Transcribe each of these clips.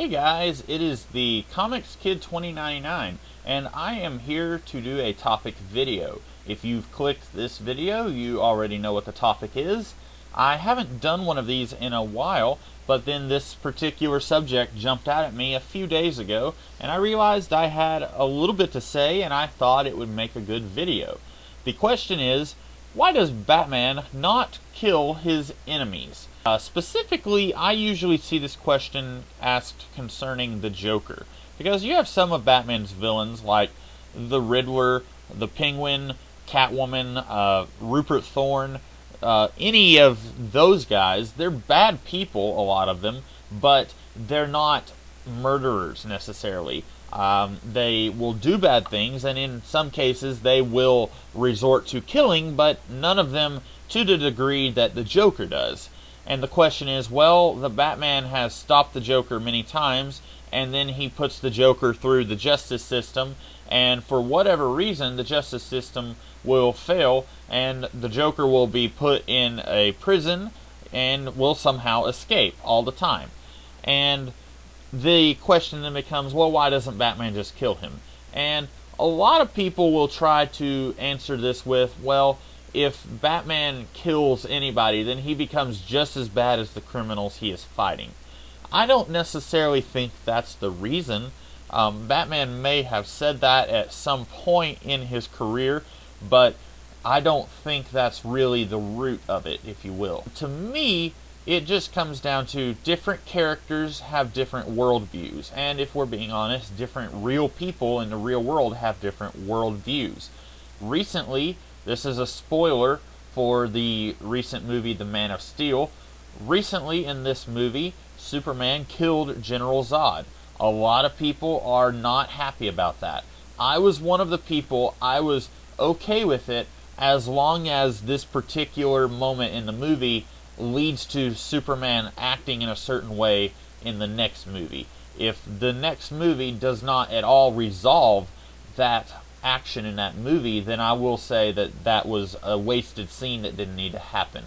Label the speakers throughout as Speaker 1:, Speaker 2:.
Speaker 1: Hey guys, it is the Comics Kid 2099 and I am here to do a topic video. If you've clicked this video, you already know what the topic is. I haven't done one of these in a while, but then this particular subject jumped out at me a few days ago and I realized I had a little bit to say and I thought it would make a good video. The question is, why does Batman not kill his enemies? Specifically, I usually see this question asked concerning the Joker, because you have some of Batman's villains like the Riddler, the Penguin, Catwoman, Rupert Thorne, any of those guys. They're bad people, a lot of them, but they're not murderers necessarily. They will do bad things, and in some cases they will resort to killing, but none of them to the degree that the Joker does. And the question is, well, the Batman has stopped the Joker many times, and then he puts the Joker through the justice system, and for whatever reason, the justice system will fail, and the Joker will be put in a prison, and will somehow escape all the time. And the question then becomes, well, why doesn't Batman just kill him? And a lot of people will try to answer this with, well, if Batman kills anybody, then he becomes just as bad as the criminals he is fighting. I don't necessarily think that's the reason. Batman may have said that at some point in his career, but I don't think that's really the root of it, if you will. To me, it just comes down to different characters have different worldviews, and if we're being honest, different real people in the real world have different worldviews. Recently, this is a spoiler for the recent movie The Man of Steel. Recently in this movie, Superman killed General Zod. A lot of people are not happy about that. I was one of the people. I was okay with it as long as this particular moment in the movie leads to Superman acting in a certain way in the next movie. If the next movie does not at all resolve that action in that movie, then I will say that that was a wasted scene that didn't need to happen.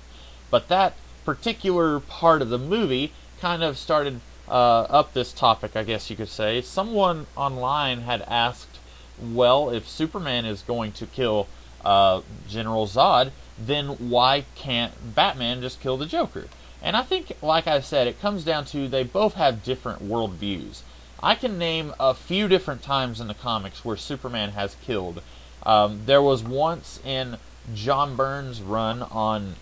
Speaker 1: But that particular part of the movie kind of started up this topic, I guess you could say. Someone online had asked, well, if Superman is going to kill General Zod, then why can't Batman just kill the Joker? And I think, like I said, it comes down to they both have different worldviews. I can name a few different times in the comics where Superman has killed. There was once in John Byrne's run on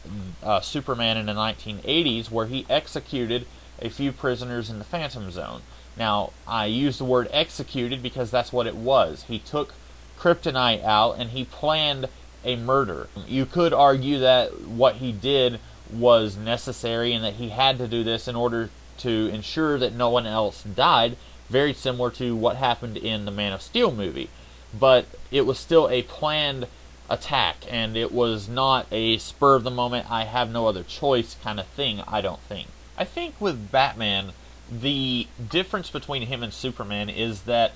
Speaker 1: Superman in the 1980s where he executed a few prisoners in the Phantom Zone. Now, I use the word executed because that's what it was. He took Kryptonite out and he planned a murder. You could argue that what he did was necessary and that he had to do this in order to ensure that no one else died, very similar to what happened in the Man of Steel movie. But it was still a planned attack, and it was not a spur of the moment, I have no other choice kind of thing, I don't think. I think with Batman, the difference between him and Superman is that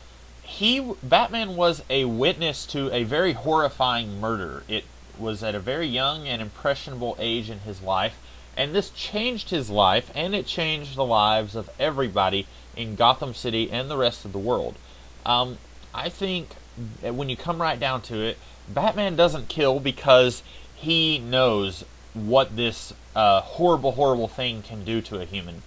Speaker 1: Batman was a witness to a very horrifying murder. It was at a very young and impressionable age in his life, and this changed his life, and it changed the lives of everybody in Gotham City and the rest of the world. I think when you come right down to it, Batman doesn't kill because he knows what this horrible, horrible thing can do to a human.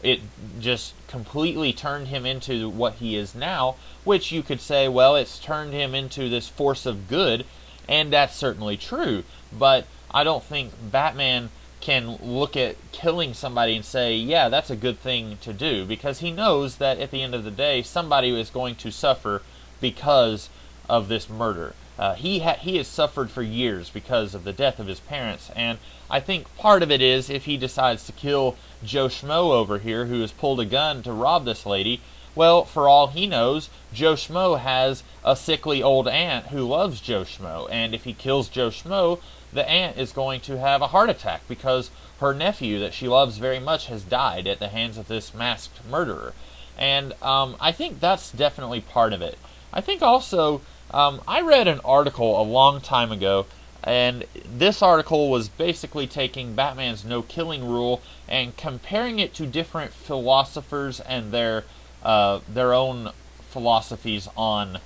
Speaker 1: It just completely turned him into what he is now, which you could say, well, it's turned him into this force of good, and that's certainly true. But I don't think Batman can look at killing somebody and say, yeah, that's a good thing to do, because he knows that at the end of the day, somebody is going to suffer because of this murder. He has suffered for years because of the death of his parents, and I think part of it is if he decides to kill Joe Schmo over here who has pulled a gun to rob this lady, well, for all he knows, Joe Schmo has a sickly old aunt who loves Joe Schmo, and if he kills Joe Schmo, the aunt is going to have a heart attack because her nephew that she loves very much has died at the hands of this masked murderer. And I think that's definitely part of it. I think also, I read an article a long time ago And this article was basically taking Batman's no-killing rule and comparing it to different philosophers and their own philosophies on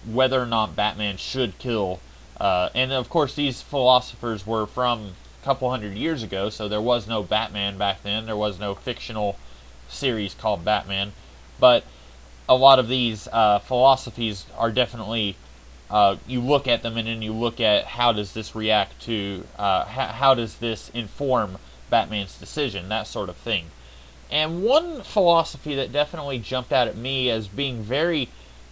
Speaker 1: whether or not Batman should kill. And of course, these philosophers were from a couple hundred years ago, so there was no Batman back then. There was no fictional series called Batman. But a lot of these philosophies are definitely, you look at them and then you look at how does this react to, how does this inform Batman's decision, that sort of thing. And one philosophy that definitely jumped out at me as being very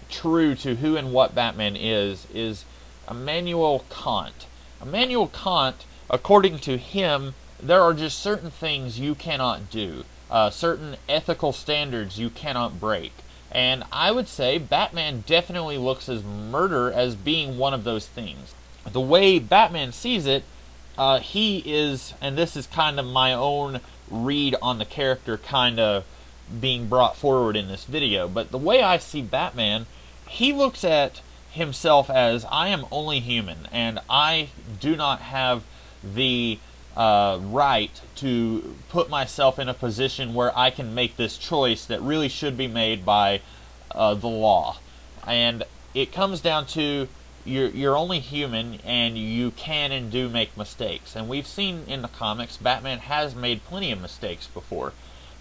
Speaker 1: true to who and what Batman is Immanuel Kant. Immanuel Kant, according to him, there are just certain things you cannot do, certain ethical standards you cannot break. And I would say Batman definitely looks at murder as being one of those things. The way Batman sees it, he is, and this is kind of my own read on the character kind of being brought forward in this video, but the way I see Batman, he looks at himself as, I am only human, and I do not have the right to put myself in a position where I can make this choice that really should be made by the law. And it comes down to you're only human, and you can and do make mistakes. And we've seen in the comics Batman has made plenty of mistakes before.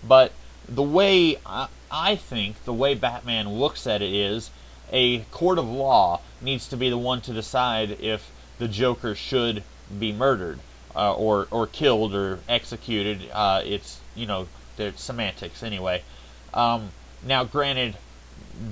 Speaker 1: But the way I think, the way Batman looks at it is, a court of law needs to be the one to decide if the Joker should be murdered or killed or executed. It's, you know, they're semantics anyway. Now, granted,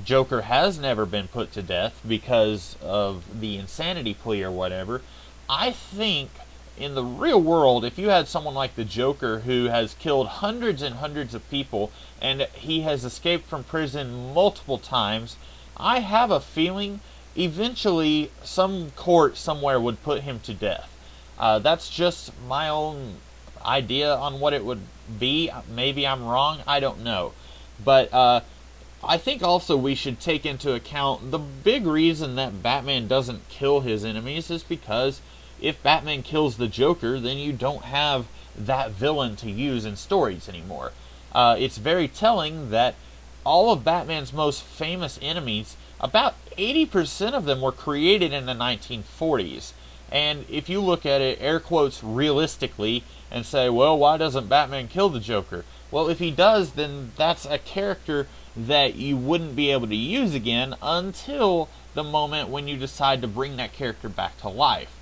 Speaker 1: Joker has never been put to death because of the insanity plea or whatever. I think in the real world, if you had someone like the Joker who has killed hundreds and hundreds of people and he has escaped from prison multiple times, I have a feeling eventually some court somewhere would put him to death. That's just my own idea on what it would be. Maybe I'm wrong, I don't know. But I think also we should take into account the big reason that Batman doesn't kill his enemies is because if Batman kills the Joker, then you don't have that villain to use in stories anymore. It's very telling that all of Batman's most famous enemies, about 80% of them were created in the 1940s. And if you look at it, air quotes, realistically, and say, well, why doesn't Batman kill the Joker? Well, if he does, then that's a character that you wouldn't be able to use again until the moment when you decide to bring that character back to life.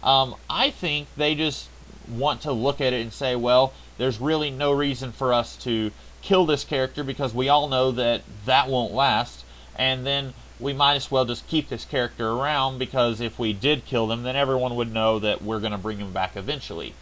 Speaker 1: I think they just want to look at it and say, well, there's really no reason for us to kill this character because we all know that that won't last, and then we might as well just keep this character around because if we did kill them, then everyone would know that we're going to bring him back eventually.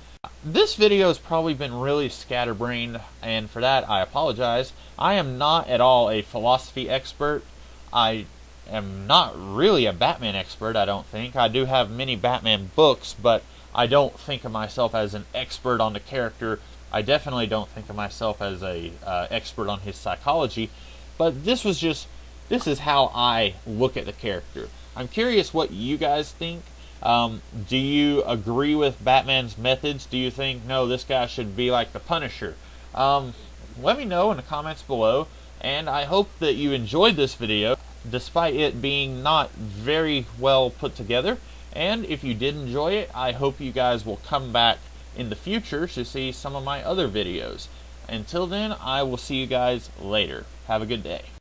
Speaker 1: This video has probably been really scatterbrained, and for that I apologize. I am not at all a philosophy expert. I am not really a Batman expert, I don't think. I do have many Batman books, but I don't think of myself as an expert on the character. I definitely don't think of myself as a expert on his psychology. But this is how I look at the character. I'm curious what you guys think. Do you agree with Batman's methods? Do you think, no, this guy should be like the Punisher? Let me know in the comments below, and I hope that you enjoyed this video, despite it being not very well put together. And if you did enjoy it, I hope you guys will come back in the future to see some of my other videos. Until then, I will see you guys later. Have a good day.